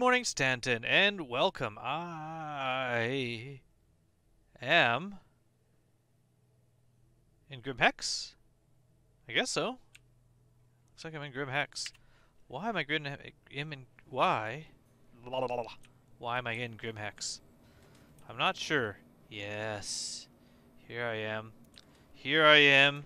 morning, Stanton, and welcome. I am in Grim Hex. I guess so. Looks like I'm in Grim Hex. Why am I why? Blah, blah, blah, blah. Why am I in Grim Hex? I'm not sure. Yes. Here I am. Here I am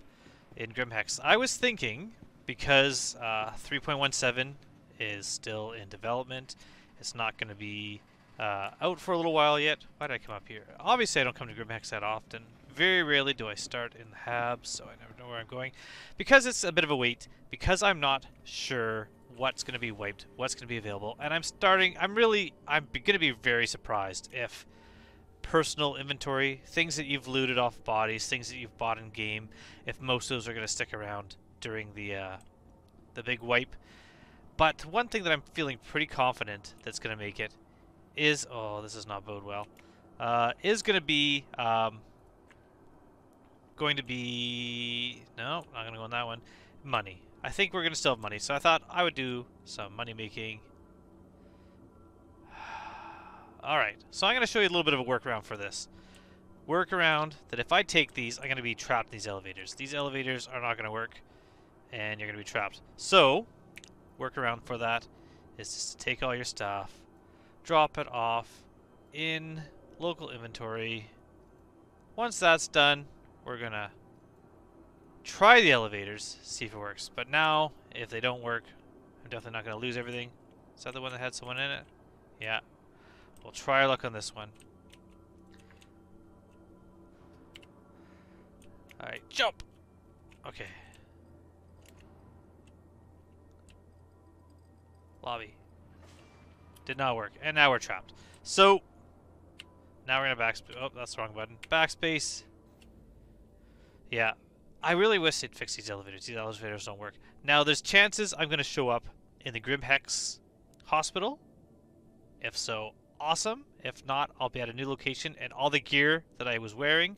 in Grim Hex. I was thinking, because 3.17 is still in development, it's not going to be out for a little while yet. Why did I come up here? Obviously, I don't come to Grim Hex that often. Very rarely do I start in the Habs, so I never know where I'm going. Because it's a bit of a wait, because I'm not sure what's going to be wiped, what's going to be available, and I'm going to be very surprised if personal inventory, things that you've looted off bodies, things that you've bought in game, if most of those are going to stick around during the big wipe. But one thing that I'm feeling pretty confident that's going to make it is, oh, this does not bode well, is going to be, no, not going to go on that one, money. I think we're going to still have money, so I thought I would do some money making. Alright, so I'm going to show you a little bit of a workaround for this. Workaround that if I take these, I'm going to be trapped in these elevators. These elevators are not going to work, and you're going to be trapped. So, workaround for that is just to take all your stuff, drop it off in local inventory. Once that's done, we're going to try the elevators, see if it works. But now, if they don't work, I'm definitely not going to lose everything. Is that the one that had someone in it? Yeah. We'll try our luck on this one. Alright, jump! Okay. Lobby. Did not work. And now we're trapped. So, now we're going to backspace. Oh, that's the wrong button. Backspace. Yeah. I really wish they'd fix these elevators. These elevators don't work. Now, there's chances I'm going to show up in the Grim Hex hospital. If so, awesome. If not, I'll be at a new location, and all the gear that I was wearing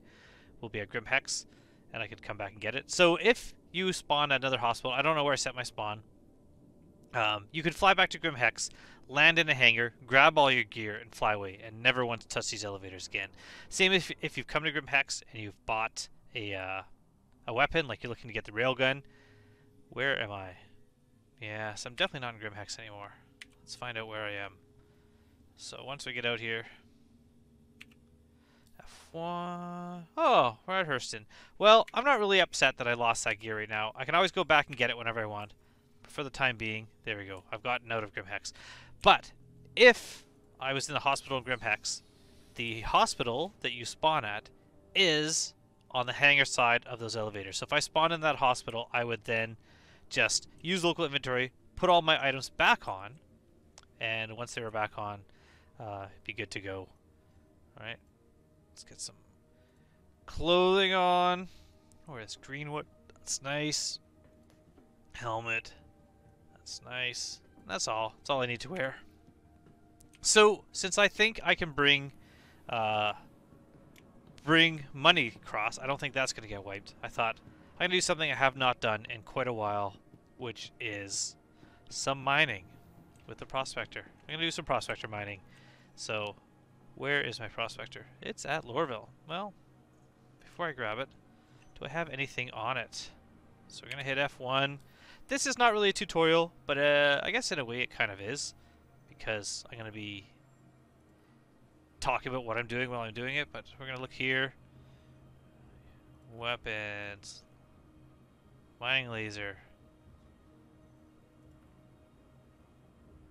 will be at Grim Hex, and I could come back and get it. So if you spawn at another hospital, I don't know where I set my spawn, you could fly back to Grim Hex, land in a hangar, grab all your gear, and fly away, and never want to touch these elevators again. Same if you've come to Grim Hex and you've bought a weapon, like you're looking to get the railgun. Where am I? Yes, I'm definitely not in Grim Hex anymore. Let's find out where I am. So once we get out here, F1. Oh, we're at Hurston. Well, I'm not really upset that I lost that gear right now. I can always go back and get it whenever I want. But for the time being, there we go. I've gotten out of Grim Hex. But if I was in the hospital in Grim Hex, the hospital that you spawn at is on the hangar side of those elevators. So if I spawn in that hospital, I would then just use local inventory, put all my items back on, and once they were back on, be good to go. Alright, let's get some clothing on. Oh, there's Greenwood. That's nice. Helmet. That's nice. That's all. That's all I need to wear. So, since I think I can bring money across, I don't think that's going to get wiped. I thought I'm going to do something I have not done in quite a while, which is some mining with the prospector. I'm going to do some prospector mining. So, where is my prospector? It's at Lorville. Well, before I grab it, do I have anything on it? So we're going to hit F1. This is not really a tutorial, but I guess in a way it kind of is, because I'm going to be talking about what I'm doing while I'm doing it, but we're going to look here. Weapons. Mining laser.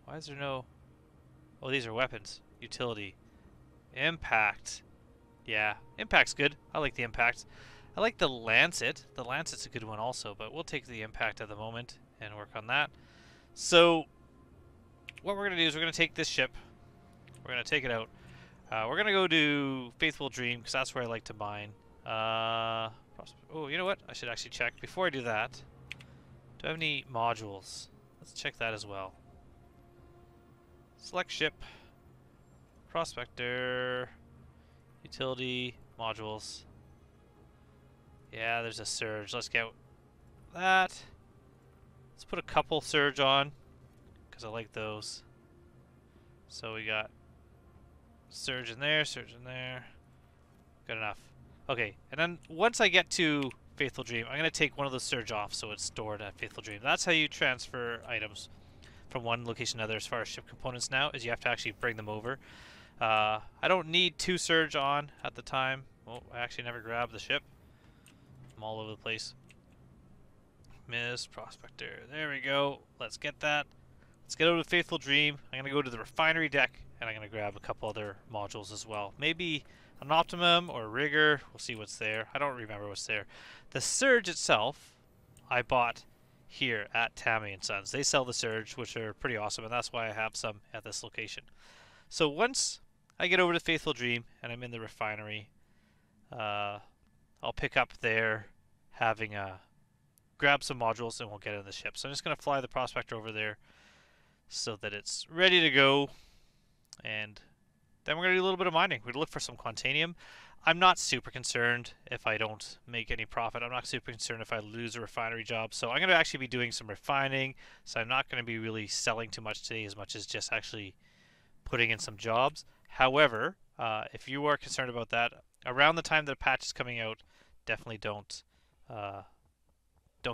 Why is there no... Oh, these are weapons. Utility. Impact. Yeah, impact's good. I like the impact. I like the Lancet. The Lancet's a good one also, but we'll take the impact at the moment and work on that. So, what we're going to do is we're going to take this ship. We're going to take it out. We're going to go to Faithful Dream, because that's where I like to mine. Oh, you know what? I should actually check. Before I do that, do I have any modules? Let's check that as well. Select ship, prospector, utility, modules. Yeah, there's a surge. Let's get that. Let's put a couple surge on, because I like those. So we got surge in there, surge in there. Good enough. Okay, and then once I get to Faithful Dream, I'm going to take one of those surge off so it's stored at Faithful Dream. That's how you transfer items from one location to another as far as ship components now, is you have to actually bring them over. I don't need 2 surge on at the time. Oh, I actually never grabbed the ship. I'm all over the place. Miss Prospector. There we go. Let's get that. Let's get over to Faithful Dream. I'm going to go to the refinery deck, and I'm going to grab a couple other modules as well. Maybe an Optimum or a Rigger. We'll see what's there. I don't remember what's there. The Surge itself, I bought here at Tammy and Sons. They sell the Surge, which are pretty awesome, and that's why I have some at this location. So once I get over to Faithful Dream, and I'm in the refinery, I'll pick up there, having a grab some modules, and we'll get in the ship. So I'm just going to fly the Prospector over there so that it's ready to go, and then we're going to do a little bit of mining. We're going to look for some Quantanium. I'm not super concerned if I don't make any profit. I'm not super concerned if I lose a refinery job. So I'm going to actually be doing some refining, so I'm not going to be really selling too much today as much as just actually putting in some jobs. However, if you are concerned about that, around the time that a patch is coming out, definitely don't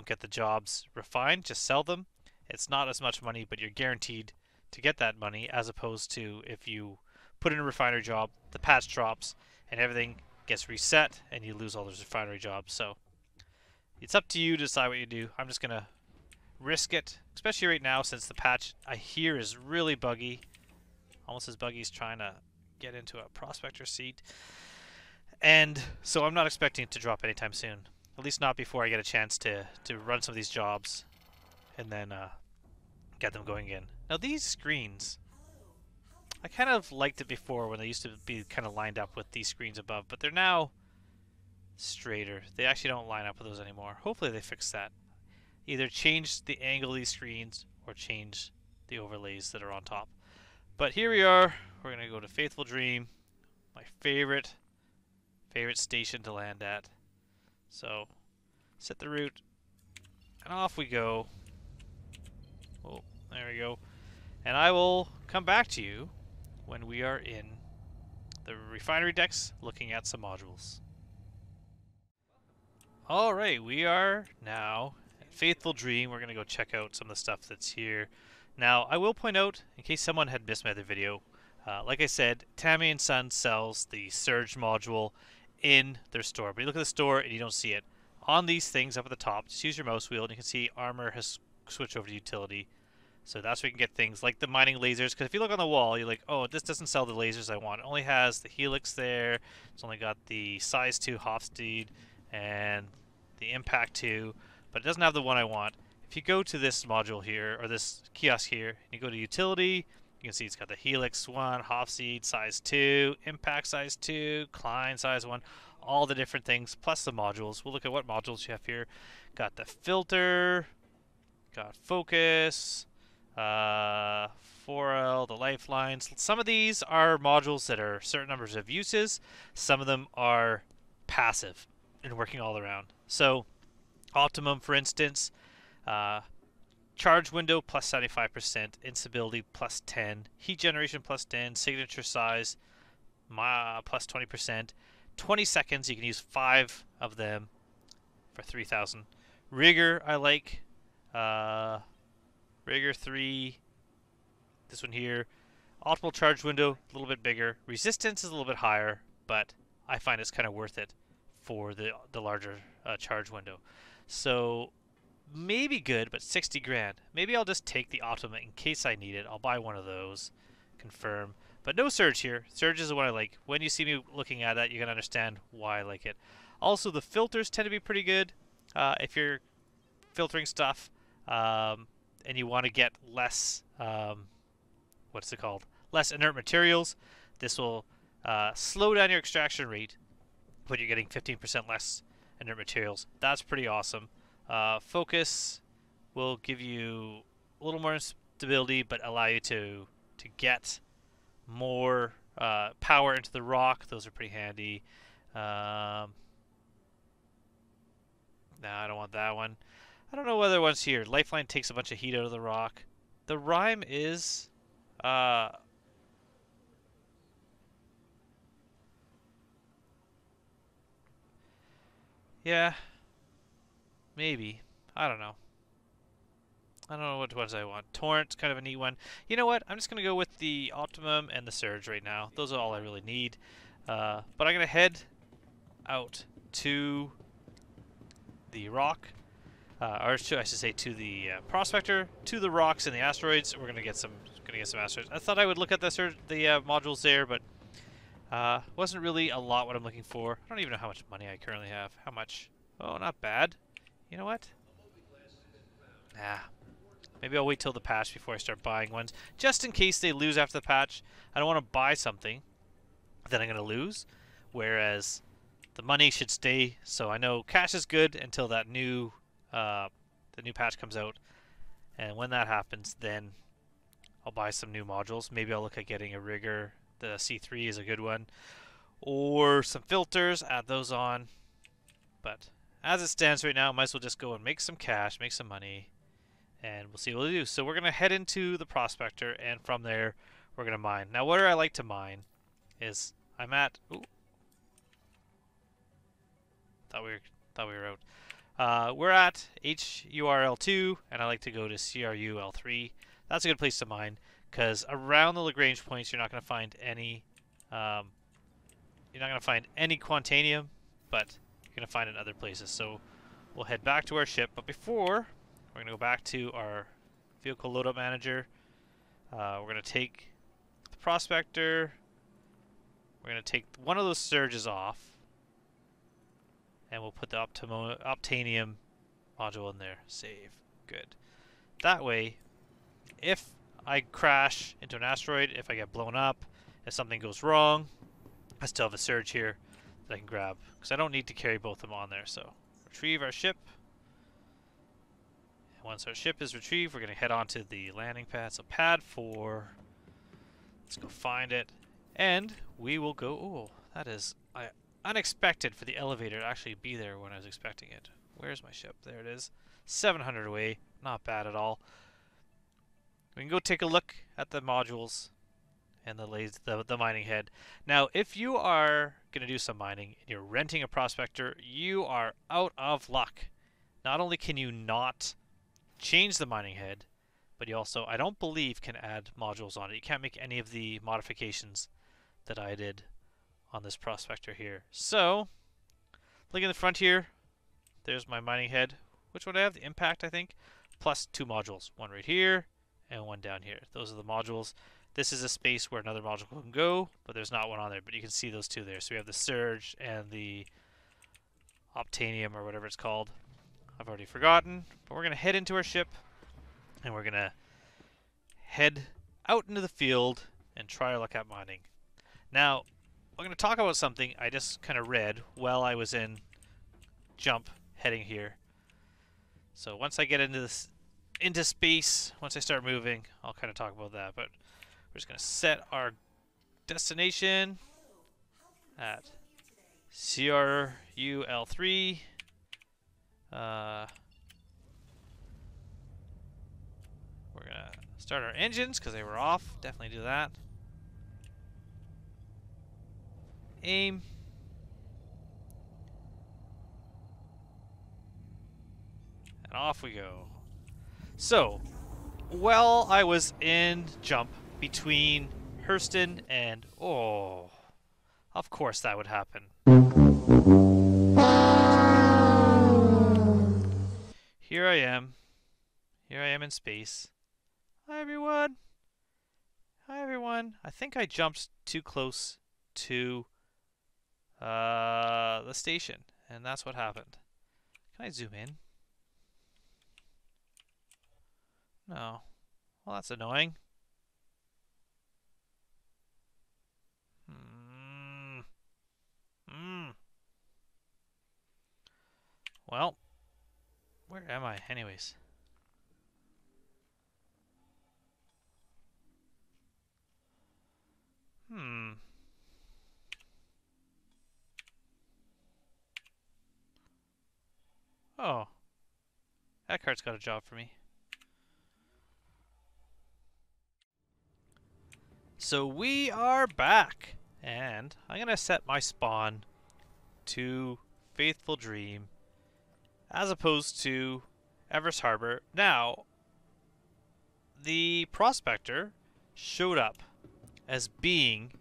get the jobs refined, just sell them. It's not as much money, but you're guaranteed to get that money, as opposed to if you put in a refinery job, the patch drops, and everything gets reset, and you lose all those refinery jobs. So it's up to you to decide what you do. I'm just going to risk it, especially right now since the patch I hear is really buggy. Almost as buggy as trying to get into a prospector seat. And so I'm not expecting it to drop anytime soon. At least not before I get a chance to run some of these jobs and then get them going again. Now these screens, I kind of liked it before when they used to be kind of lined up with these screens above, but they're now straighter. They actually don't line up with those anymore. Hopefully they fix that. Either change the angle of these screens or change the overlays that are on top. But here we are. We're going to go to Faithful Dream, my favorite station to land at. So, set the route, and off we go. Oh, there we go. And I will come back to you when we are in the refinery decks looking at some modules. Alright, we are now at Faithful Dream. We're going to go check out some of the stuff that's here. Now, I will point out, in case someone had missed my other video, like I said, Tammy and Son sells the Surge module in their store. But you look at the store and you don't see it. On these things up at the top, just use your mouse wheel and you can see Armor has switched over to Utility. So that's where you can get things like the mining lasers. Because if you look on the wall, you're like, oh, this doesn't sell the lasers I want. It only has the Helix there. It's only got the size 2 Hofstede and the Impact 2. But it doesn't have the one I want. If you go to this module here, or this kiosk here, and you go to Utility, you can see it's got the Helix 1, Hofstede size 2, Impact size 2, Klein size 1, all the different things, plus the modules. We'll look at what modules you have here. Got the filter, got focus, 4L, the lifelines. Some of these are modules that are certain numbers of uses. Some of them are passive and working all around. So, Optimum, for instance, charge window plus 75%, instability plus 10, heat generation plus 10, signature size plus 20%, 20 seconds, you can use 5 of them for 3,000. Rigger, I like. Rigger 3, this one here. Optimal charge window, a little bit bigger. Resistance is a little bit higher, but I find it's kind of worth it for the larger charge window. So maybe good, but 60 grand. Maybe I'll just take the Optima in case I need it. I'll buy one of those. Confirm. But no Surge here. Surge is the one I like. When you see me looking at that, you're going to understand why I like it. Also, the filters tend to be pretty good. If you're filtering stuff and you want to get less, what's it called? Less inert materials, this will slow down your extraction rate, but you're getting 15% less inert materials. That's pretty awesome. Focus will give you a little more stability, but allow you to get more power into the rock. Those are pretty handy. No, I don't want that one. I don't know what other one's here. Lifeline takes a bunch of heat out of the rock. The Rhyme is Yeah, maybe. I don't know. I don't know what ones I want. Torrent's kind of a neat one. You know what? I'm just going to go with the Optimum and the Surge right now. Those are all I really need. But I'm going to head out to the rock, or I should say to the prospector, to the rocks and the asteroids. We're going to get some asteroids. I thought I would look at the modules there, but wasn't really a lot what I'm looking for. I don't even know how much money I currently have. How much? Oh, not bad. You know what? Nah. Maybe I'll wait till the patch before I start buying ones, just in case they lose after the patch. I don't want to buy something that I'm going to lose, whereas the money should stay. So I know cash is good until that the new patch comes out, and when that happens, then I'll buy some new modules. Maybe I'll look at getting a rigger. The C3 is a good one, or some filters. Add those on. But as it stands right now, I might as well just go and make some cash, make some money, and we'll see what we do. So we're going to head into the prospector, and from there, we're going to mine. Now, where I like to mine is I'm at... Ooh. Thought we were out. We're at HURL2, and I like to go to CRUL3. That's a good place to mine, because around the Lagrange points, you're not going to find any... Quantanium, but you're going to find it in other places. So we'll head back to our ship, but before... We're going to go back to our vehicle loadout manager. We're going to take the prospector. We're going to take one of those surges off. And we'll put the Optanium module in there. Save. Good. That way, if I crash into an asteroid, if I get blown up, if something goes wrong, I still have a surge here that I can grab. Because I don't need to carry both of them on there. So, retrieve our ship. Once our ship is retrieved, we're going to head on to the landing pad. So pad 4. Let's go find it. And we will go... Oh, that is unexpected for the elevator to actually be there when I was expecting it. Where's my ship? There it is. 700 away. Not bad at all. We can go take a look at the modules and the mining head. Now, if you are going to do some mining and you're renting a prospector, you are out of luck. Not only can you not change the mining head, but you also, I don't believe, can add modules on it. You can't make any of the modifications that I did on this prospector here. So, look in the front here. There's my mining head. Which one do I have? The impact, I think. Plus 2 modules. One right here and one down here. Those are the modules. This is a space where another module can go, but there's not one on there. But you can see those 2 there. So we have the Surge and the Optanium, or whatever it's called. I've already forgotten, but we're going to head into our ship, and we're going to head out into the field and try our luck at mining. Now, I'm going to talk about something I just kind of read while I was in jump heading here. So once I get into space, once I start moving, I'll kind of talk about that. But we're just going to set our destination at CRUL3. We're gonna start our engines because they were off. Definitely do that. Aim. And off we go. So, while I was in jump between Hurston and... Oh, of course that would happen. Here I am. Here I am in space. Hi, everyone. Hi, everyone. I think I jumped too close to the station, and that's what happened. Can I zoom in? No. Well, that's annoying. Well, where am I, anyways? Oh. Eckhart's got a job for me. So we are back. And I'm going to set my spawn to Faithful Dream. as opposed to Everest Harbor. Now, the prospector showed up as being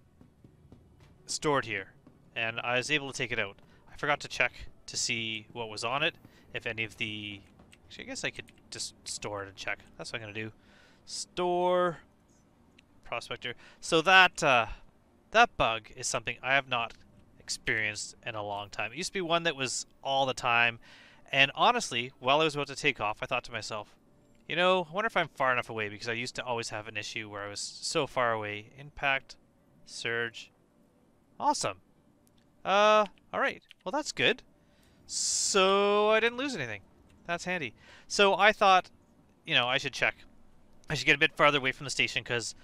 stored here, and I was able to take it out. I forgot to check to see what was on it, if any of the... Actually, I guess I could just store it and check. That's what I'm going to do. Store prospector. So that that bug is something I have not experienced in a long time. It used to be one that was all the time, and honestly, while I was about to take off, I thought to myself, you know, I wonder if I'm far enough away, because I used to always have an issue where I was so far away. Impact, surge. Awesome. Alright. Well, that's good. So, I didn't lose anything. That's handy. So, I thought, you know, I should check. I should get a bit farther away from the station, because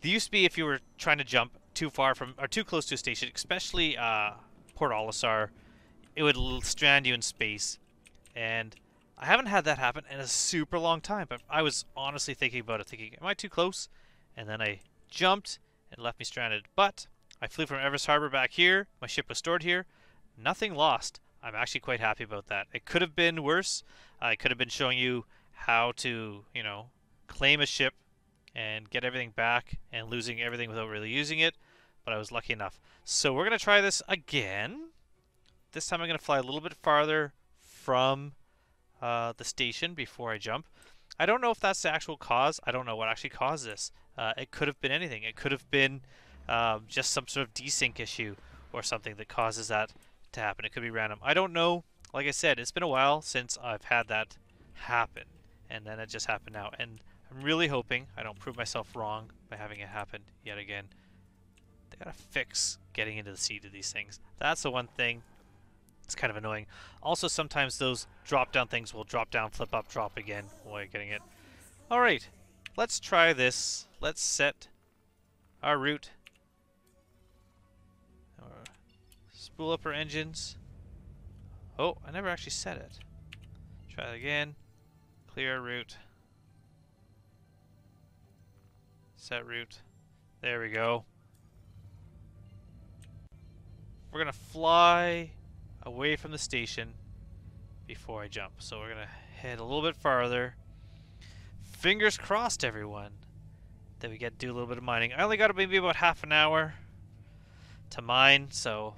there used to be, if you were trying to jump too far from, or too close to a station, especially Port Olisar, it would strand you in space. And I haven't had that happen in a super long time, but I was honestly thinking about it, thinking, am I too close? And then I jumped and left me stranded. But I flew from Everest Harbor back here. My ship was stored here. Nothing lost. I'm actually quite happy about that. It could have been worse. I could have been showing you how to, you know, claim a ship and get everything back and losing everything without really using it. But I was lucky enough. So we're going to try this again. This time I'm going to fly a little bit farther from the station before I jump. I don't know if that's the actual cause. I don't know what actually caused this. It could have been anything. It could have been just some sort of desync issue or something that causes that to happen. It could be random. I don't know. Like I said, it's been a while since I've had that happen, and then it just happened now. And I'm really hoping I don't prove myself wrong by having it happen yet again. They gotta fix getting into the seat of these things. That's the one thing. It's kind of annoying. Also, sometimes those drop-down things will drop down, flip up, drop again while you're getting it. Alright, let's try this. Let's set our route. Spool up our engines. Oh, I never actually set it. Try that again. Clear route. Set route. There we go. We're going to fly away from the station before I jump. So we're going to head a little bit farther. Fingers crossed, everyone, that we get to do a little bit of mining. I only got maybe about half an hour to mine, so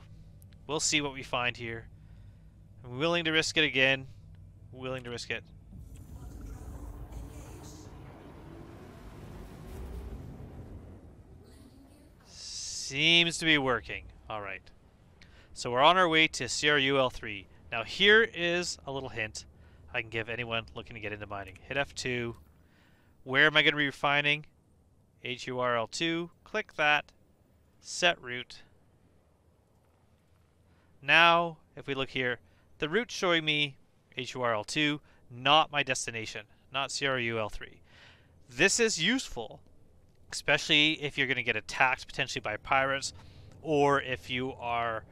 we'll see what we find here. I'm willing to risk it again. Willing to risk it. Seems to be working. Alright. So we're on our way to CRUL3. Now here is a little hint I can give anyone looking to get into mining. Hit F2. Where am I going to be refining? HURL2. Click that. Set route. Now, if we look here, the route's showing me HURL2, not my destination, not CRUL3. This is useful, especially if you're going to get attacked potentially by pirates, or if you are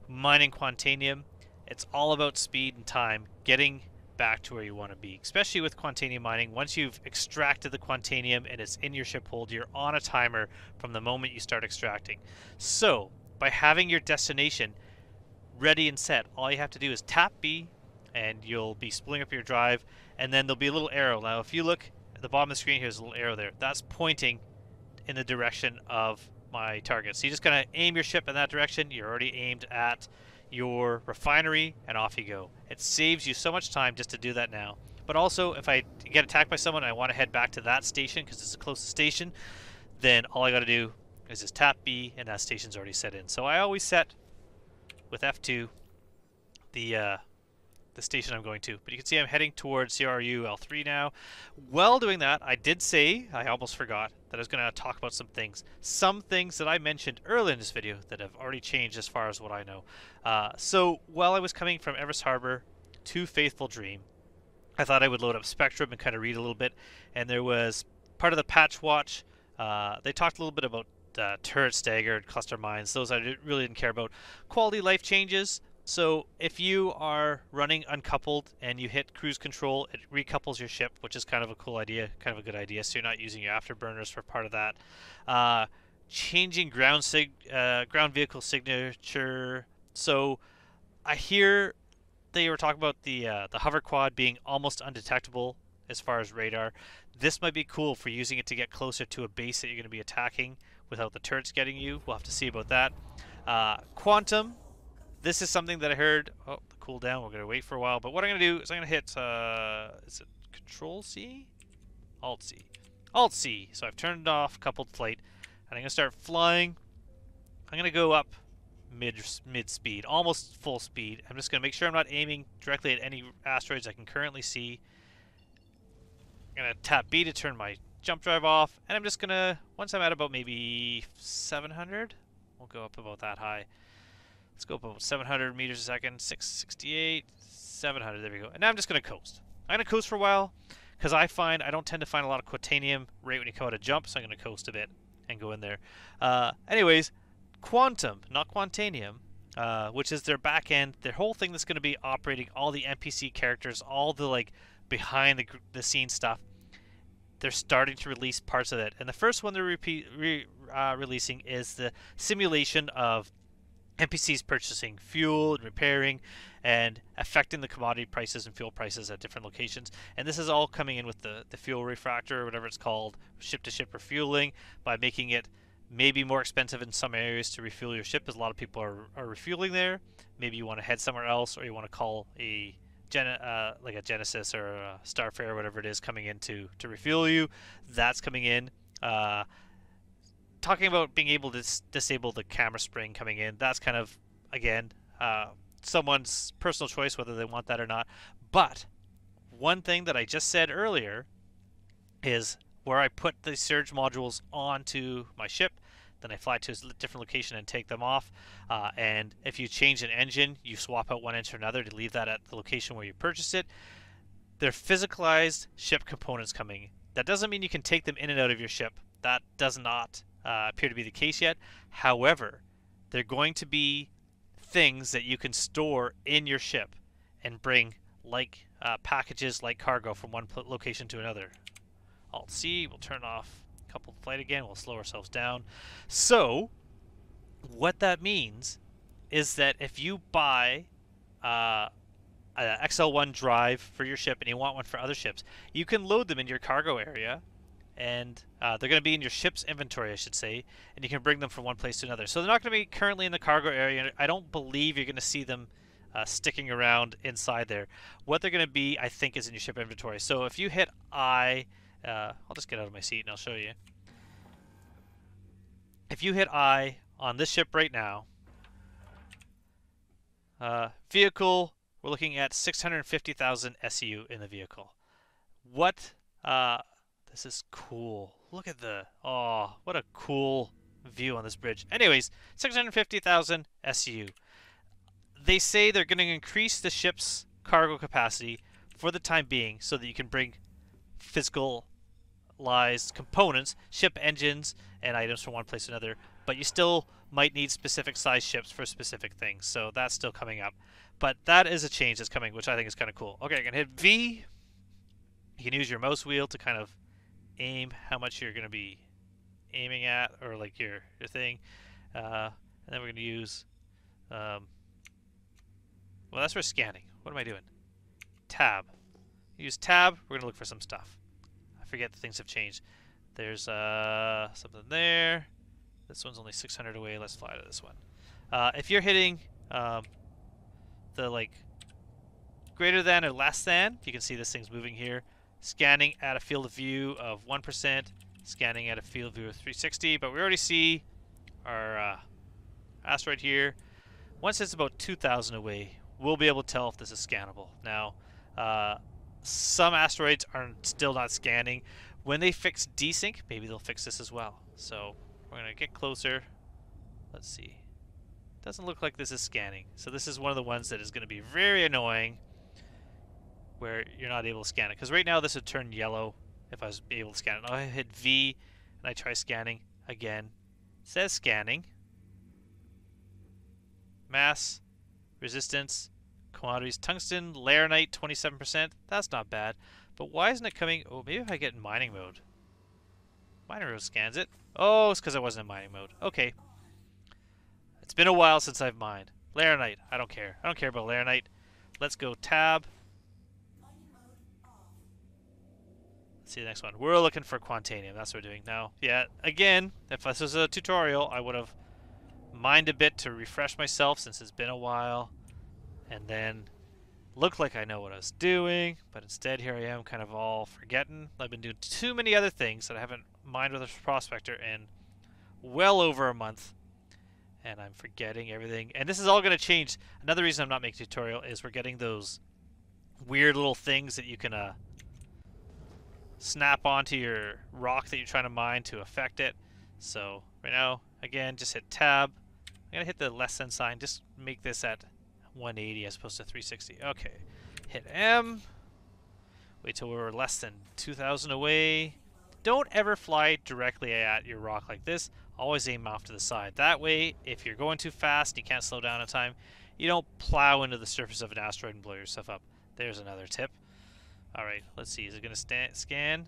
mining Quantanium. It's all about speed and time, getting back to where you want to be, especially with Quantanium mining. Once you've extracted the Quantanium and it's in your ship hold, you're on a timer from the moment you start extracting. So, by having your destination ready and set, all you have to do is tap B and you'll be spooling up your drive, and then there'll be a little arrow. Now if you look at the bottom of the screen, here's a little arrow there. That's pointing in the direction of my target. So you just gotta aim your ship in that direction. You're already aimed at your refinery, and off you go. It saves you so much time just to do that now. But also, if I get attacked by someone and I want to head back to that station because it's the closest station, then all I gotta do is just tap B and that station's already set in. So I always set with F2 the station I'm going to. But you can see I'm heading towards CRUL3 now. While doing that, I did say, I almost forgot, that I was going to talk about some things. Some things that I mentioned earlier in this video that have already changed as far as what I know. So while I was coming from Everest Harbor to Faithful Dream, I thought I would load up Spectrum and kind of read a little bit. And there was part of the patch watch. They talked a little bit about turret staggered, cluster mines. Those I really didn't care about. Quality life changes. So if you are running uncoupled and you hit cruise control, it recouples your ship, which is kind of a cool idea, kind of a good idea. So you're not using your afterburners for part of that. Changing ground vehicle signature. So I hear they were talking about the hover quad being almost undetectable as far as radar. This might be cool for using it to get closer to a base that you're going to be attacking without the turrets getting you. We'll have to see about that. Quantum. This is something that I heard. Oh, the cooldown. We're going to wait for a while. But what I'm going to do is I'm going to hit. Is it Control C? Alt C. Alt C. So I've turned off coupled flight, and I'm going to start flying. I'm going to go up mid speed, almost full speed. I'm just going to make sure I'm not aiming directly at any asteroids I can currently see. I'm going to tap B to turn my jump drive off, and I'm just going to, once I'm at about maybe 700, we'll go up about that high. Let's go up about 700 meters a second, 668, 700, there we go. And now I'm just going to coast. I'm going to coast for a while, because I don't tend to find a lot of quantanium right when you come out of jump, so I'm going to coast a bit and go in there. Anyways, Quantum, not Quantanium, which is their back end, their whole thing that's going to be operating all the NPC characters, all the like behind the scene stuff. They're starting to release parts of it, and the first one they're releasing is the simulation of NPCs purchasing fuel and repairing and affecting the commodity prices and fuel prices at different locations. And this is all coming in with the fuel refractor, or whatever it's called, ship-to-ship refueling, by making it maybe more expensive in some areas to refuel your ship, because a lot of people are refueling there. Maybe you want to head somewhere else, or you want to call like a Genesis or a Starfare or whatever it is coming in to refuel you. That's coming in. Talking about being able to disable the camera spring coming in, that's kind of, again, someone's personal choice whether they want that or not. But one thing that I just said earlier is where I put the surge modules onto my ship, then I fly to a different location and take them off. And if you change an engine, you swap out one engine for another to leave that at the location where you purchased it. They're physicalized ship components coming. That doesn't mean you can take them in and out of your ship. That does not appear to be the case yet. However, they're going to be things that you can store in your ship and bring, like packages, like cargo, from one location to another. Alt C, we'll turn off coupled flight again, we'll slow ourselves down. So, what that means is that if you buy an XL1 drive for your ship and you want one for other ships, you can load them in your cargo area, and they're going to be in your ship's inventory, I should say, and you can bring them from one place to another. So they're not going to be currently in the cargo area. I don't believe you're going to see them sticking around inside there. What they're going to be, I think, is in your ship inventory. So if you hit I, I'll just get out of my seat and I'll show you. If you hit I on this ship right now, vehicle, we're looking at 650,000 SEU in the vehicle. What? This is cool. Look at what a cool view on this bridge. Anyways, 650,000 SEU. They say they're going to increase the ship's cargo capacity for the time being so that you can bring physicalized components, ship engines, and items from one place to another, but you still might need specific size ships for specific things, so that's still coming up. But that is a change that's coming, which I think is kind of cool. Okay, I'm going to hit V. You can use your mouse wheel to kind of aim how much you're going to be aiming at, or like your thing. And then we're going to use, well, that's for scanning. What am I doing? Tab. Use tab. We're going to look for some stuff. I forget that things have changed. There's something there. This one's only 600 away. Let's fly to this one. If you're hitting the like greater than or less than, you can see this thing's moving here. Scanning at a field of view of 1%, scanning at a field of view of 360, but we already see our asteroid here. Once it's about 2,000 away, we'll be able to tell if this is scannable. Now, some asteroids are still not scanning. When they fix desync, maybe they'll fix this as well. So we're going to get closer. Let's see. Doesn't look like this is scanning. So this is one of the ones that is going to be very annoying, where you're not able to scan it. Because right now this would turn yellow if I was able to scan it. Now I hit V and I try scanning again. It says scanning. Mass, resistance, commodities, tungsten, laranite, 27%. That's not bad. But why isn't it coming? Oh, maybe if I get in mining mode. Mining mode scans it. Oh, it's because I wasn't in mining mode. Okay. It's been a while since I've mined. Laranite, I don't care. I don't care about laranite. let's go tab. Let's see the next one. We're looking for Quantanium. That's what we're doing now. Yeah, again, if this was a tutorial, I would have mined a bit to refresh myself since it's been a while. And then looked like I know what I was doing, but instead here I am kind of all forgetting. I've been doing too many other things that I haven't mined with a prospector in well over a month. And I'm forgetting everything. And this is all going to change. Another reason I'm not making a tutorial is we're getting those weird little things that you can snap onto your rock that you're trying to mine to affect it. So right now, again, just hit tab. I'm gonna hit the less than sign. Just make this at 180 as opposed to 360. Okay. Hit M. Wait till we're less than 2,000 away. Don't ever fly directly at your rock like this. Always aim off to the side. That way, if you're going too fast, you can't slow down in time, you don't plow into the surface of an asteroid and blow yourself up. There's another tip. Alright, let's see. Is it going to scan?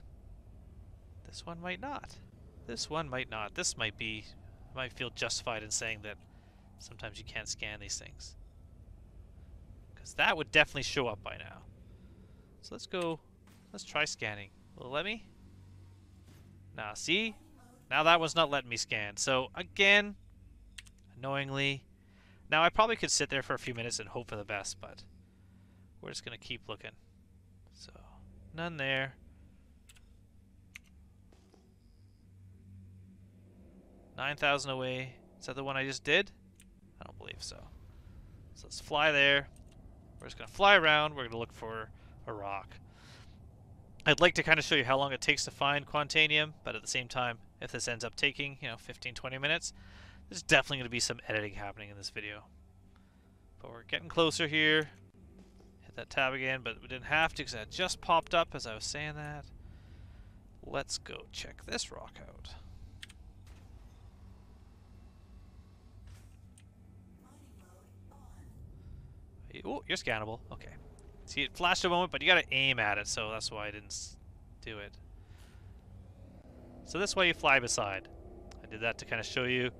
This one might not. This one might not. This might feel justified in saying that sometimes you can't scan these things. Because that would definitely show up by now. So let's go. Let's try scanning. Will it let me? Nah, see? Now that one's not letting me scan. So again, annoyingly. Now I probably could sit there for a few minutes and hope for the best, but we're just going to keep looking. So, none there. $9,000 away. Is that the one I just did? I don't believe so. So let's fly there. We're just going to fly around. We're going to look for a rock. I'd like to kind of show you how long it takes to find Quantanium, but at the same time, if this ends up taking, 15, 20 minutes, there's definitely going to be some editing happening in this video. But we're getting closer here. Hit that tab again, but we didn't have to because that just popped up as I was saying that. Let's go check this rock out. Oh, you're scannable. Okay. See, it flashed a moment, but you gotta aim at it, so that's why I didn't do it. So this way you fly beside. I did that to kind of show you.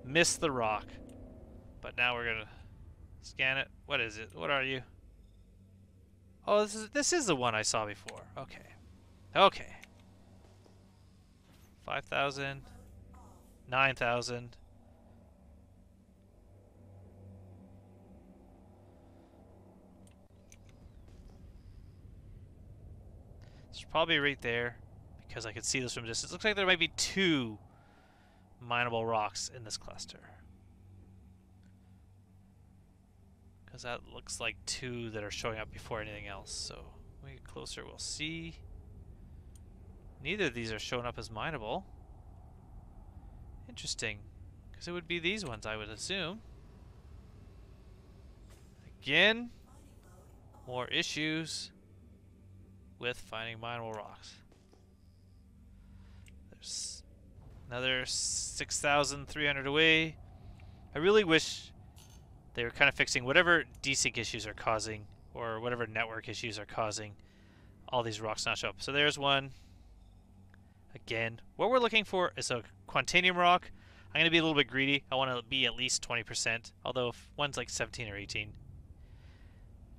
Miss the rock. But now we're gonna scan it. What is it? What are you? Oh, this is the one I saw before. Okay. Okay. 5,000. 9,000. It's probably right there because I could see this from a distance. Looks like there might be 2 mineable rocks in this cluster. Because that looks like 2 that are showing up before anything else. So when we get closer, we'll see. Neither of these are showing up as mineable. Interesting. Because it would be these ones, I would assume. Again, more issues with finding mineable rocks. There's another 6,300 away. I really wish they were kind of fixing whatever desync issues are causing, or whatever network issues are causing all these rocks not show up. So there's one. Again, what we're looking for is a Quantanium rock. I'm going to be a little bit greedy. I want to be at least 20%. Although if one's like 17 or 18,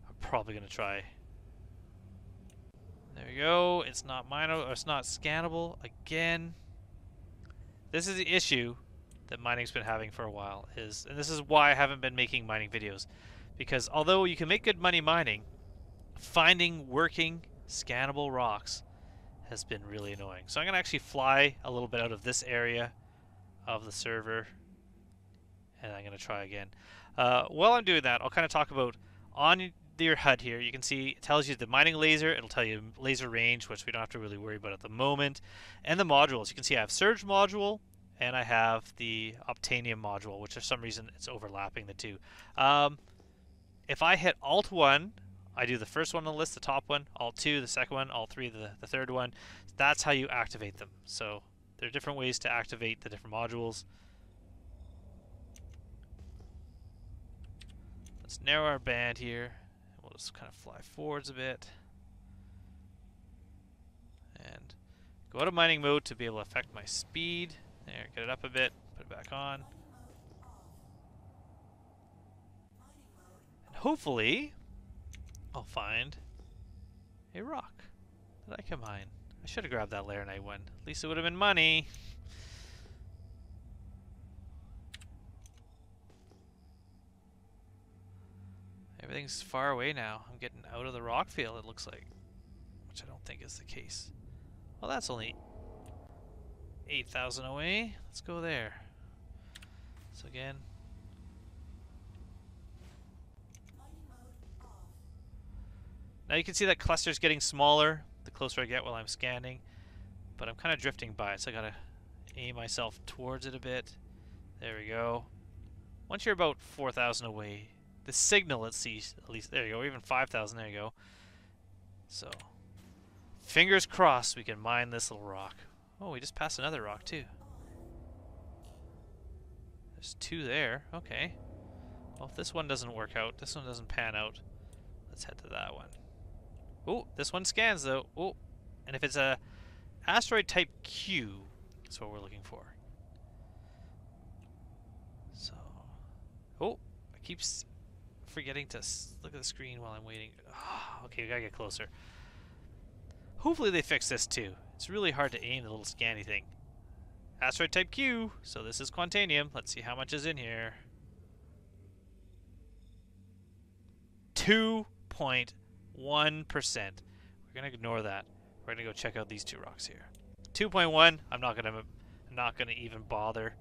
I'm probably going to try. There we go. It's not mineable, or it's not scannable. Again, this is the issue that mining's been having for a while. And this is why I haven't been making mining videos. Because although you can make good money mining, finding working scannable rocks has been really annoying. So I'm going to actually fly a little bit out of this area of the server, and I'm going to try again. While I'm doing that, I'll kind of talk about on your HUD here. You can see it tells you the mining laser, it'll tell you laser range, which we don't have to really worry about at the moment, and the modules. You can see I have Surge module, and I have the Obtainium module, which for some reason it's overlapping the two. If I hit Alt-1, I do the first one on the list, the top one, Alt-2, the second one, Alt-3, the third one. That's how you activate them. So there are different ways to activate the different modules. Let's narrow our band here. We'll just kind of fly forwards a bit. And go out of mining mode to be able to affect my speed. There, get it up a bit, put it back on. And hopefully I'll find a rock that I can mine. I should have grabbed that Laranite one. At least it would have been money. Everything's far away now. I'm getting out of the rock field, it looks like. Which I don't think is the case. Well, that's only 8,000 away. Let's go there. So again. Now you can see that cluster's getting smaller the closer I get while I'm scanning. But I'm kind of drifting by it, so I gotta aim myself towards it a bit. There we go. Once you're about 4,000 away, the signal at least, there you go, or even 5,000, there you go. So, fingers crossed we can mine this little rock. Oh, we just passed another rock too. There's 2 there, okay. Well, if this one doesn't work out, this one doesn't pan out, let's head to that one. Oh, this one scans though. Oh, and if it's a asteroid type Q, that's what we're looking for. So, oh, I keep forgetting to look at the screen while I'm waiting. Oh, okay, we gotta get closer. Hopefully they fix this too. It's really hard to aim the little scanny thing. Asteroid type Q, so this is Quantanium. Let's see how much is in here. 2.1%. We're gonna ignore that. We're gonna go check out these 2 rocks here. 2.1. I'm not gonna even bother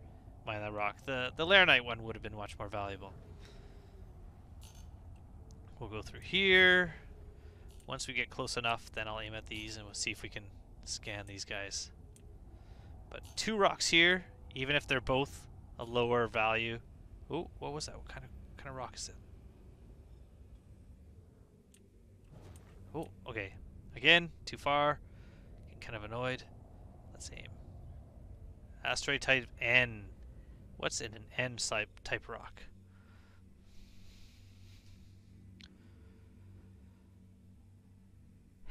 mining that rock. The Laranite one would have been much more valuable. We'll go through here. Once we get close enough, then I'll aim at these and we'll see if we can scan these guys. But 2 rocks here, even if they're both a lower value. Oh, what was that? What kind of rock is it? Oh, okay. Again, too far. Getting kind of annoyed. Let's aim. Asteroid type N. What's in an N type rock?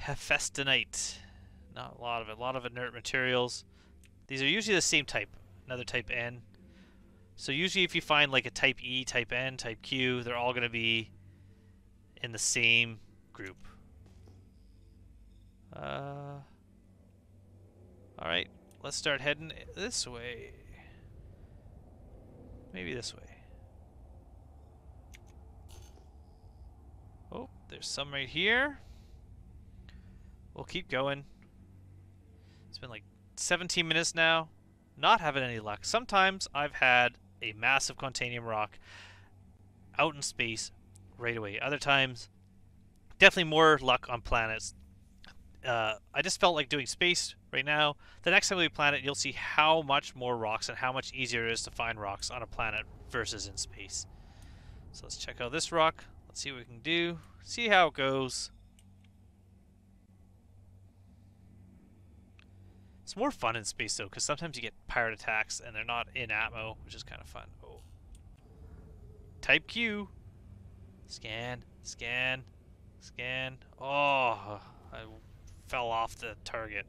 Hephaestonite. Not a lot of it. A lot of inert materials. These are usually the same type. Another type N. So usually if you find like a type E, type N, type Q, they're all going to be in the same group. Alright, let's start heading this way. Maybe this way. Oh, there's some right here. We'll keep going. It's been like 17 minutes now. Not having any luck. Sometimes I've had a massive Quantanium rock out in space right away. Other times, definitely more luck on planets. I just felt like doing space right now. The next time we planet, you'll see how much more rocks and how much easier it is to find rocks on a planet versus in space. So let's check out this rock. Let's see what we can do. See how it goes. It's more fun in space though, because sometimes you get pirate attacks and they're not in atmo, which is kind of fun. Oh. Type Q. Scan, scan, scan. Oh, I fell off the target.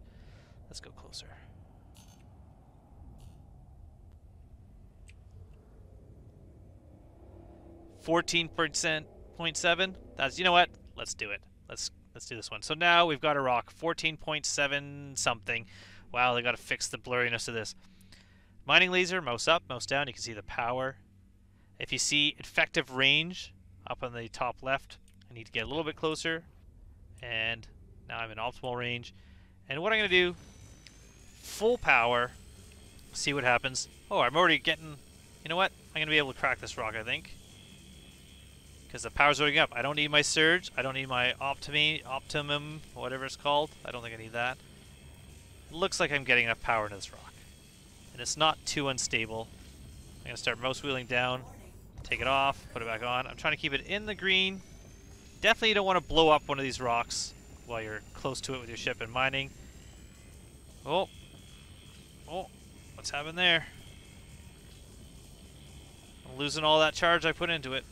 Let's go closer. .7. That's, you know what? Let's do it. Let's do this one. So now we've got a rock 14.7 something. Wow, they got to fix the blurriness of this. Mining laser, mouse up, mouse down. You can see the power. If you see effective range up on the top left, I need to get a little bit closer. And now I'm in optimal range. And what I'm going to do, full power, see what happens. Oh, I'm already getting, you know what? I'm going to be able to crack this rock, I think. Because the power's going up. I don't need my surge. I don't need my optimum, whatever it's called. I don't think I need that. It looks like I'm getting enough power into this rock. And it's not too unstable. I'm going to start mouse wheeling down, take it off, put it back on. I'm trying to keep it in the green. Definitely you don't want to blow up one of these rocks while you're close to it with your ship and mining. Oh. Oh. What's happened there? I'm losing all that charge I put into it.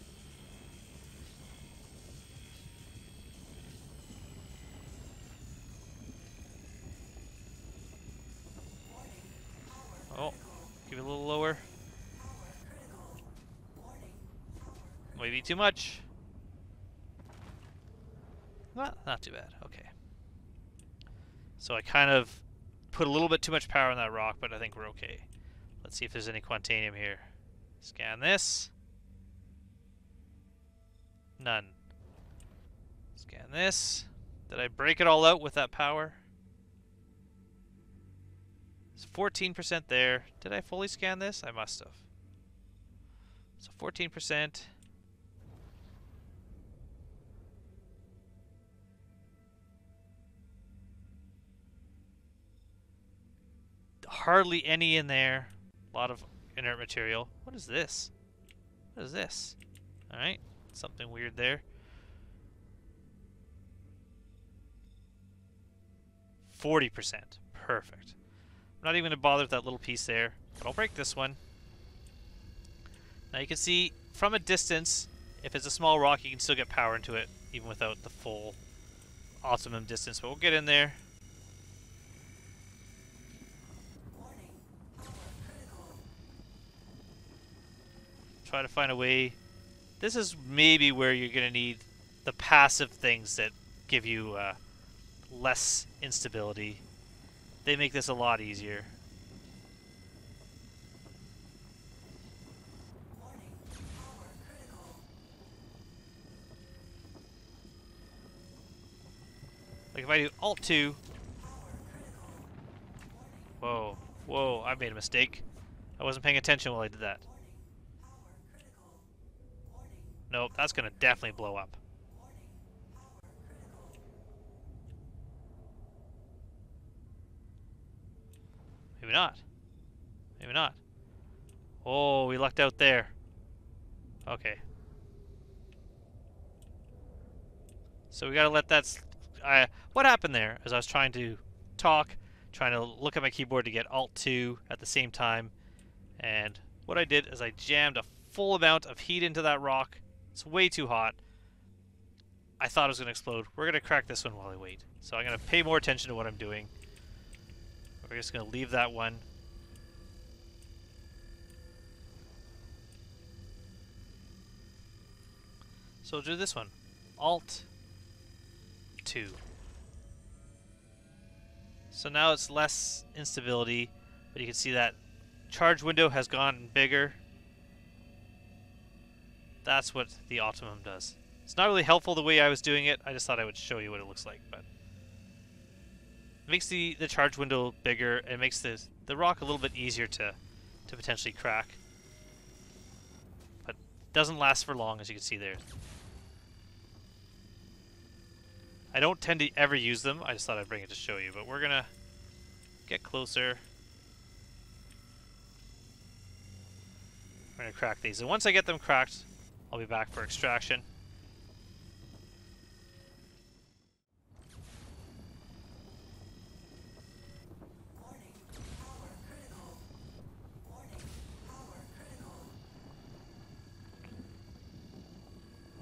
Oh. Give it a little lower. Maybe too much. Well, not too bad. Okay. So I kind of put a little bit too much power on that rock, but I think we're okay. Let's see if there's any quantanium here. Scan this. None. Scan this. Did I break it all out with that power? It's 14% there. Did I fully scan this? I must have. So 14%. Hardly any in there. A lot of inert material. What is this? What is this? Alright. Something weird there. 40%. Perfect. I'm not even going to bother with that little piece there, but I'll break this one. Now you can see from a distance, if it's a small rock, you can still get power into it, even without the full optimum distance, but we'll get in there. Try to find a way. This is maybe where you're going to need the passive things that give you less instability. They make this a lot easier. Like if I do Alt-2. Whoa, whoa, I made a mistake. I wasn't paying attention while I did that. Nope, that's going to definitely blow up. Maybe not. Maybe not. Oh, we lucked out there. Okay. So we gotta let that... what happened there is I was trying to talk, trying to look at my keyboard to get Alt-2 at the same time, and what I did is I jammed a full amount of heat into that rock. It's way too hot. I thought it was going to explode. We're going to crack this one while I wait. So I'm going to pay more attention to what I'm doing. We're just going to leave that one. So we'll do this one. Alt-2. So now it's less instability, but you can see that charge window has gotten bigger. That's what the optimum does. It's not really helpful the way I was doing it. I just thought I would show you what it looks like, but it makes the charge window bigger. It makes the rock a little bit easier to potentially crack, but doesn't last for long, as you can see there. I don't tend to ever use them. I just thought I'd bring it to show you, but we're gonna get closer. We're gonna crack these, and once I get them cracked, I'll be back for extraction.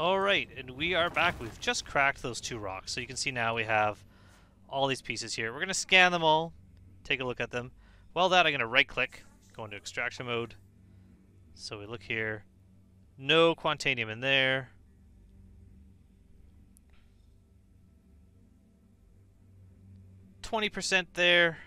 Alright, and we are back. We've just cracked those two rocks. So you can see now we have all these pieces here. We're going to scan them all, take a look at them. While that, I'm going to right click, go into extraction mode. So we look here. No quantanium in there. %20 there.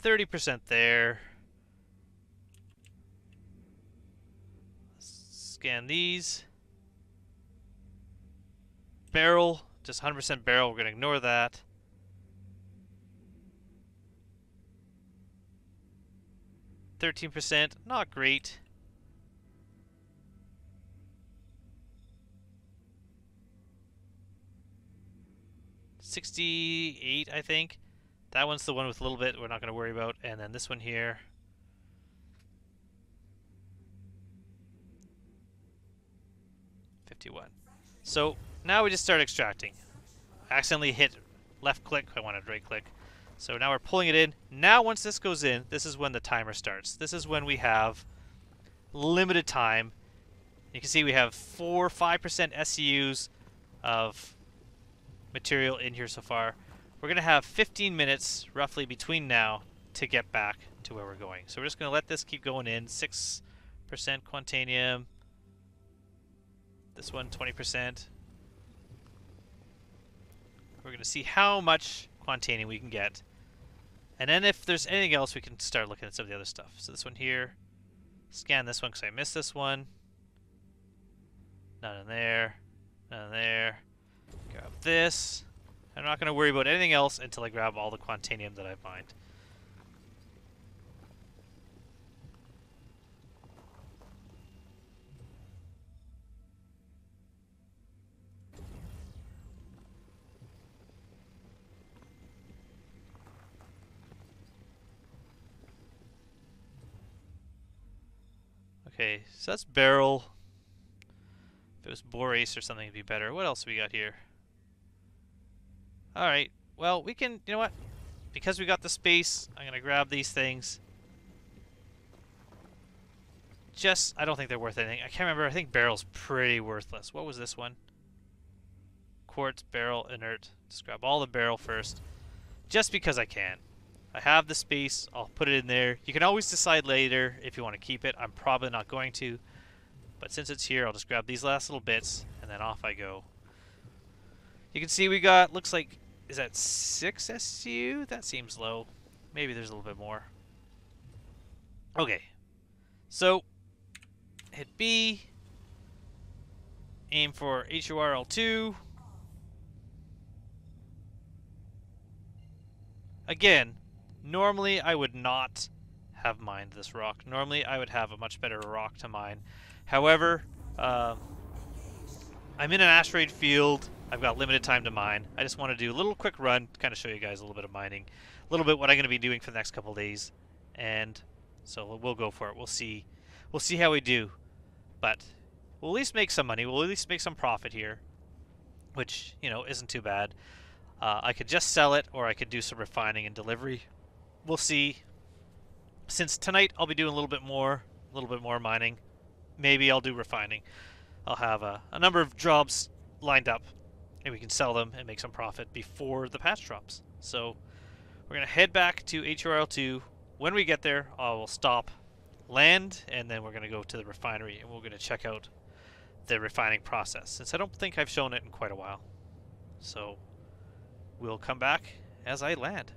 %30 there. Scan these. Barrel, just 100% barrel. We're going to ignore that. %13, not great. $68, I think. That one's the one with a little bit we're not going to worry about. And then this one here. $51. So now we just start extracting. I accidentally hit left click. I wanted right click. So now we're pulling it in. Now once this goes in, this is when the timer starts. This is when we have limited time. You can see we have 5% SCUs of material in here so far. We're going to have 15 minutes roughly between now to get back to where we're going. So we're just going to let this keep going in. quantanium. This one 20%. We're going to see how much quantanium we can get. And then if there's anything else, we can start looking at some of the other stuff. So this one here. Scan this one because I missed this one. None in there. None in there. Grab this. I'm not going to worry about anything else until I grab all the quantanium that I've mined. Okay, so that's barrel. If it was borace or something, it'd be better. What else we got here? Alright, well, we can, you know what? Because we got the space, I'm going to grab these things. I don't think they're worth anything. I can't remember. I think barrel's pretty worthless. What was this one? Quartz, barrel, inert. Just grab all the barrel first. Just because I can. I have the space. I'll put it in there. You can always decide later if you want to keep it. I'm probably not going to. But since it's here, I'll just grab these last little bits, and then off I go. You can see we got, looks like, is that 6 SU? That seems low. Maybe there's a little bit more. Okay. So, hit B. Aim for HURL2. Again, normally I would not have mined this rock. Normally I would have a much better rock to mine. However, I'm in an asteroid field. I've got limited time to mine. I just want to do a little quick run to kind of show you guys a little bit of mining. A little bit what I'm going to be doing for the next couple of days. And so we'll go for it. We'll see how we do. But we'll at least make some money. We'll at least make some profit here. Which, you know, isn't too bad. I could just sell it, or I could do some refining and delivery. We'll see. Since tonight I'll be doing a little bit more mining. Maybe I'll do refining. I'll have a number of jobs lined up, and we can sell them and make some profit before the patch drops. So we're going to head back to HRL2. When we get there, I will stop, land, and then we're going to go to the refinery, and we're going to check out the refining process, since I don't think I've shown it in quite a while. So we'll come back as I land.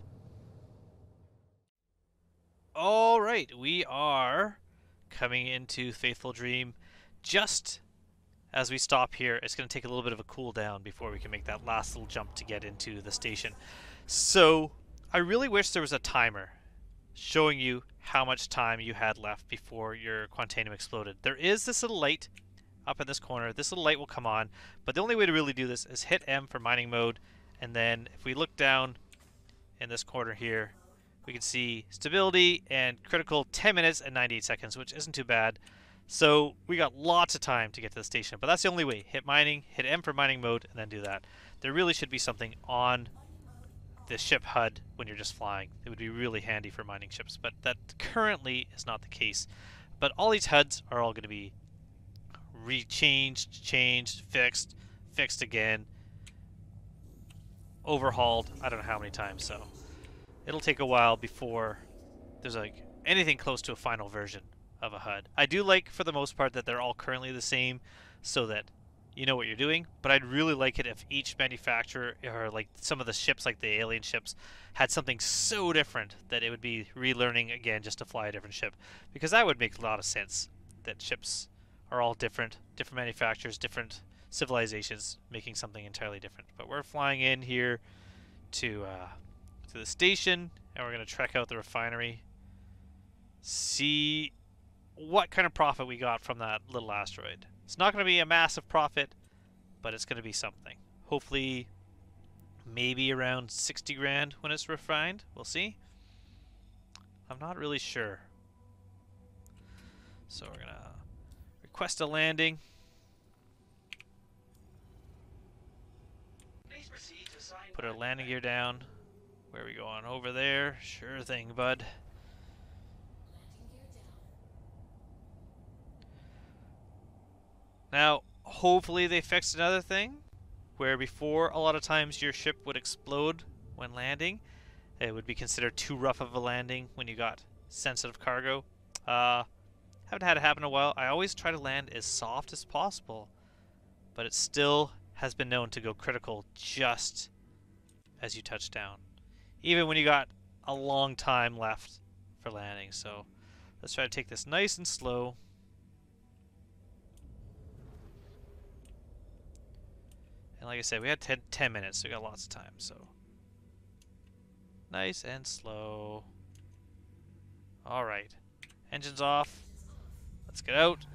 Alright, we are coming into Faithful Dream. Just as we stop here, it's going to take a little bit of a cool down before we can make that last little jump to get into the station. So I really wish there was a timer showing you how much time you had left before your quantanium exploded. There is this little light up in this corner. This little light will come on, but the only way to really do this is hit M for mining mode, and then if we look down in this corner here, we can see stability and critical 10 minutes and 98 seconds, which isn't too bad. So we got lots of time to get to the station, but that's the only way. Hit mining, hit M for mining mode, and then do that. There really should be something on the ship HUD when you're just flying. It would be really handy for mining ships, but that currently is not the case. But all these HUDs are all going to be changed, fixed again, overhauled, I don't know how many times, so it'll take a while before there's like anything close to a final version of a HUD. I do like, for the most part, that they're all currently the same so that you know what you're doing, but I'd really like it if each manufacturer, or like some of the ships, like the alien ships, had something so different that it would be relearning again just to fly a different ship, because that would make a lot of sense, that ships are all different manufacturers, different civilizations, making something entirely different. But we're flying in here to the station, and we're going to check out the refinery, see what kind of profit we got from that little asteroid. It's not going to be a massive profit, but it's going to be something. Hopefully, maybe around 60 grand when it's refined. We'll see. I'm not really sure. So we're going to request a landing. Put our landing gear down. Where are we going? Over there? Sure thing, bud. Now, hopefully they fixed another thing, where before a lot of times your ship would explode when landing. It would be considered too rough of a landing when you got sensitive cargo. Haven't had it happen in a while. I always try to land as soft as possible, but it still has been known to go critical just as you touch down, even when you got a long time left for landing. So let's try to take this nice and slow. And like I said, we had 10 minutes, so we got lots of time. So nice and slow. All right, engines off. Let's get out.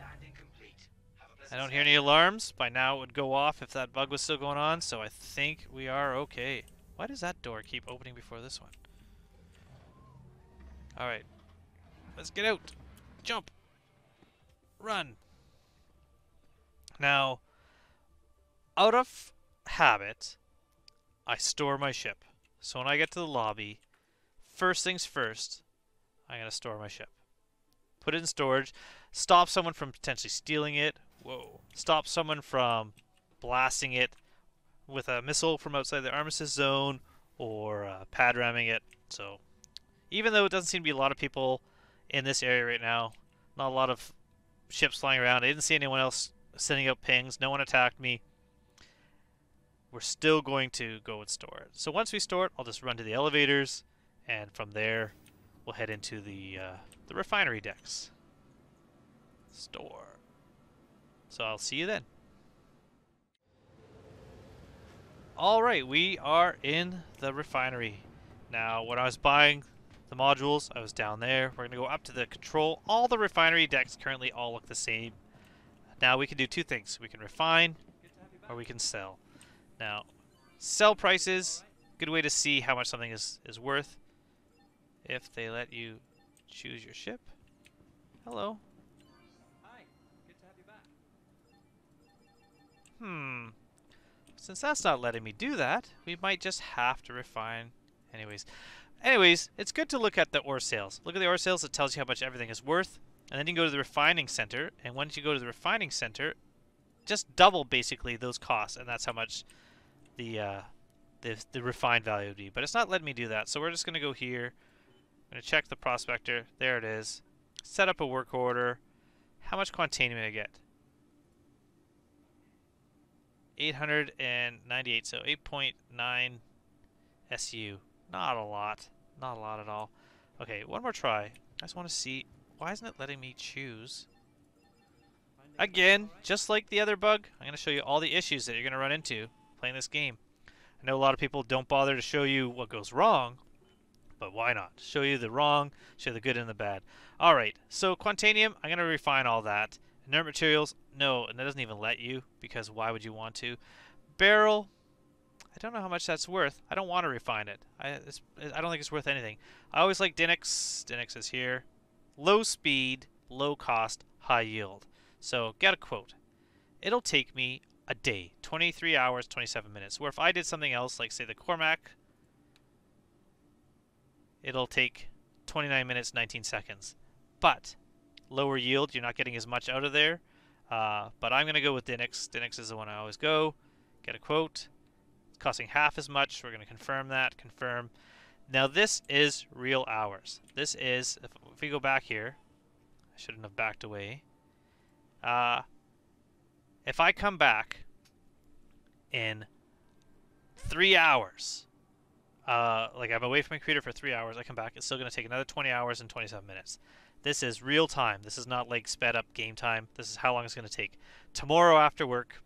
I don't hear any alarms. By now it would go off if that bug was still going on, so I think we are okay. Why does that door keep opening before this one? Alright. Let's get out. Jump. Run. Now, out of habit, I store my ship. So when I get to the lobby, first things first, I'm going to store my ship. Put it in storage. Stop someone from potentially stealing it. Whoa. Stop someone from blasting it with a missile from outside the armistice zone or pad ramming it. So even though it doesn't seem to be a lot of people in this area right now, not a lot of ships flying around, I didn't see anyone else sending out pings, no one attacked me, we're still going to go and store it. So once we store it, I'll just run to the elevators, and from there we'll head into the refinery decks. Store. So I'll see you then. Alright, we are in the refinery. Now, when I was buying the modules, I was down there. We're going to go up to the control. All the refinery decks currently all look the same. Now, we can do two things. We can refine, or we can sell. Now, sell prices, good way to see how much something is worth. If they let you choose your ship. Hello. Hi, good to have you back. Since that's not letting me do that, we might just have to refine. Anyways, it's good to look at the ore sales. Look at the ore sales. It tells you how much everything is worth. And then you can go to the refining center. And once you go to the refining center, just double basically those costs. And that's how much the refined value would be. But it's not letting me do that. So we're just going to go here. I'm going to check the prospector. There it is. Set up a work order. How much quantanium did I get? 898, so 8.9 SU. Not a lot. Not a lot at all. Okay, one more try. I just want to see. Why isn't it letting me choose? Again, just like the other bug, I'm going to show you all the issues that you're going to run into playing this game. I know a lot of people don't bother to show you what goes wrong, but why not? Show you the wrong, show you the good and the bad. Alright, so quantanium, I'm going to refine all that. Inert materials, no, and that doesn't even let you, because why would you want to? Barrel, I don't know how much that's worth. I don't want to refine it. I don't think it's worth anything. I always like Dinix. Dinix is here. Low speed, low cost, high yield. So get a quote. It'll take me a day, 23 hours, 27 minutes. Where if I did something else, like say the Cormac, it'll take 29 minutes, 19 seconds. But lower yield, you're not getting as much out of there. But I'm going to go with Dinix. Dinix is the one I always go. Get a quote. It's costing half as much. We're going to confirm that. Confirm. Now this is real hours. This is, if we go back here, I shouldn't have backed away. If I come back in 3 hours, like I'm away from my computer for 3 hours, I come back, it's still going to take another 20 hours and 27 minutes. This is real time. This is not like sped up game time. This is how long it's going to take. Tomorrow after work,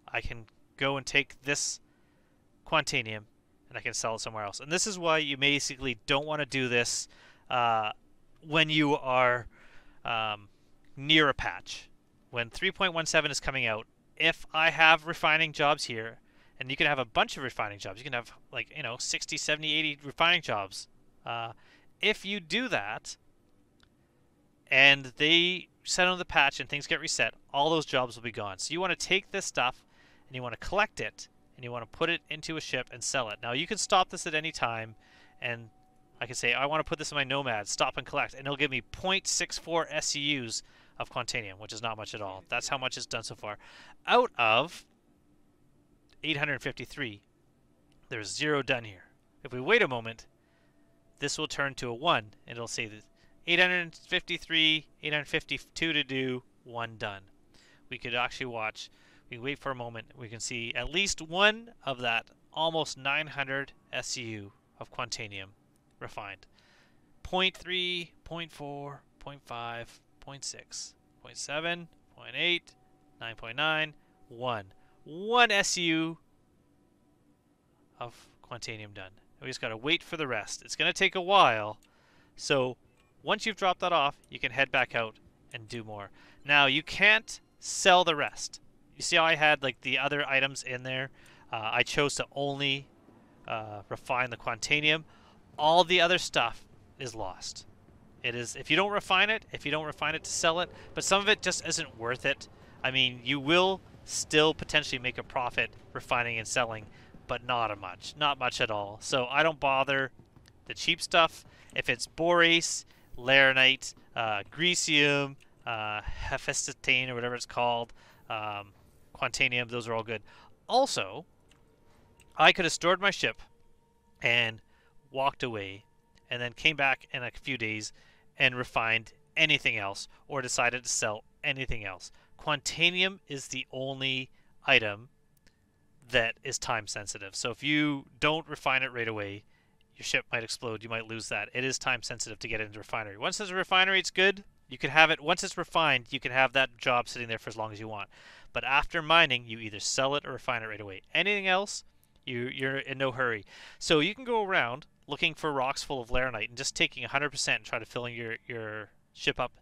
I can go and take this quantanium and I can sell it somewhere else. And this is why you basically don't want to do this when you are near a patch. When 3.17 is coming out, if I have refining jobs here, and you can have a bunch of refining jobs, you can have like, 60, 70, 80 refining jobs. If you do that, and they set on the patch and things get reset, all those jobs will be gone. So you want to take this stuff and you want to collect it and you want to put it into a ship and sell it. Now you can stop this at any time, and I can say I want to put this in my Nomad, stop and collect, and it'll give me 0.64 SCUs of quantanium, which is not much at all. That's how much it's done so far. Out of 853, there's 0 done here. If we wait a moment, this will turn to a 1 and it'll say that 853, 852 to do, 1 done. We could actually watch. We wait for a moment. We can see at least one of that almost 900 SU of Quantanium refined. 0.3, 0.4, 0.5, 0.6, 0.7, 0.8, 9.9, 1. 1 SU of Quantanium done. We just got to wait for the rest. It's going to take a while. So once you've dropped that off, you can head back out and do more. Now, you can't sell the rest. You see how I had like the other items in there? I chose to only refine the Quantanium. All the other stuff is lost. It is, if you don't refine it to sell it, but some of it just isn't worth it. I mean, you will still potentially make a profit refining and selling, but not much at all. So I don't bother the cheap stuff. If it's borace, laranite, greasium, hephaestus or whatever it's called, Quantanium, those are all good. Also, I could have stored my ship and walked away and then came back in a few days and refined anything else or decided to sell anything else. Quantanium is the only item that is time sensitive. So if you don't refine it right away, your ship might explode. You might lose that. It is time sensitive to get into refinery. Once it's a refinery, it's good. You can have it. Once it's refined, you can have that job sitting there for as long as you want. But after mining, you either sell it or refine it right away. Anything else, you're in no hurry. So you can go around looking for rocks full of laranite and just taking 100% and try to filling your ship up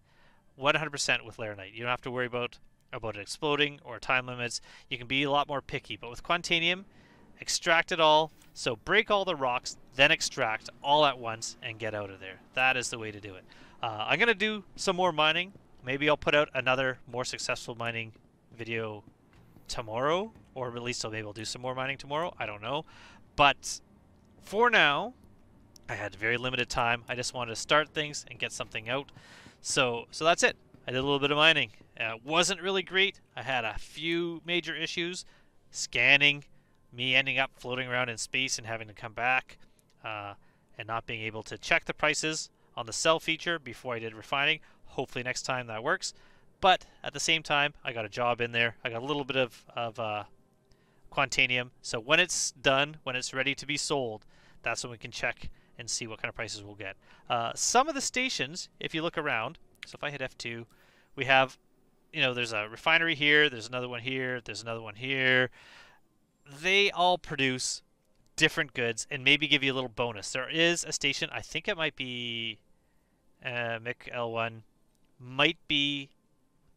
100% with laranite. You don't have to worry about it exploding or time limits. You can be a lot more picky. But with Quantanium, extract it all. So break all the rocks, then extract all at once and get out of there. That is the way to do it. I'm going to do some more mining. Maybe I'll put out another more successful mining video tomorrow, or at least maybe I'll do some more mining tomorrow. I don't know. But for now, I had very limited time. I just wanted to start things and get something out. So that's it. I did a little bit of mining. Wasn't really great. I had a few major issues. Scanning, me ending up floating around in space and having to come back, and not being able to check the prices on the sell feature before I did refining. Hopefully next time that works. But at the same time, I got a job in there. I got a little bit of Quantanium. So when it's done, when it's ready to be sold, that's when we can check and see what kind of prices we'll get. Some of the stations, if you look around, so if I hit F2, we have, there's a refinery here, there's another one here, there's another one here. They all produce different goods and maybe give you a little bonus. There is a station, I think it might be MIC L1, might be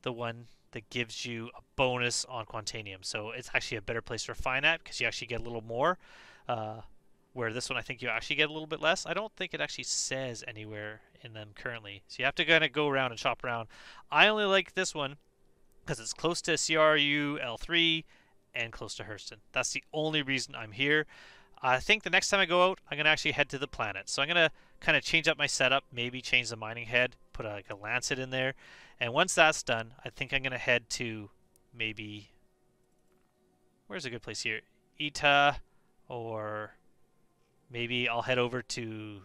the one that gives you a bonus on Quantanium. So it's actually a better place to refine at because you actually get a little more. Where this one I think you actually get a little bit less. I don't think it actually says anywhere in them currently. So you have to kind of go around and shop around. I only like this one because it's close to CRU L3 and close to Hurston. That's the only reason I'm here. I think the next time I go out, I'm going to actually head to the planet. So I'm going to kind of change up my setup, maybe change the mining head, put like a lancet in there. And once that's done, I think I'm going to head to maybe, where's a good place here? Ita, or maybe I'll head over to,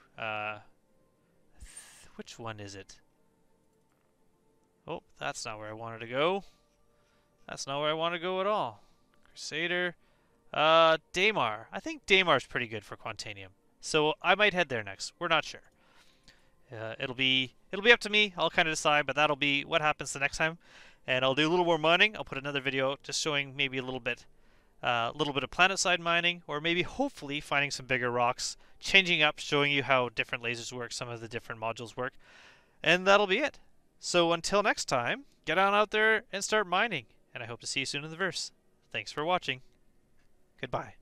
which one is it? Oh, that's not where I wanted to go. That's not where I want to go at all. Crusader. Daymar. I think Daymar's pretty good for Quantanium. So I might head there next. We're not sure. It'll be up to me. I'll kind of decide, but that'll be what happens the next time. And I'll do a little more mining. I'll put another video out just showing maybe a little bit of planet-side mining, or maybe hopefully finding some bigger rocks, changing up, showing you how different lasers work, some of the different modules work. And that'll be it. So until next time, get on out there and start mining. And I hope to see you soon in the verse. Thanks for watching. Goodbye.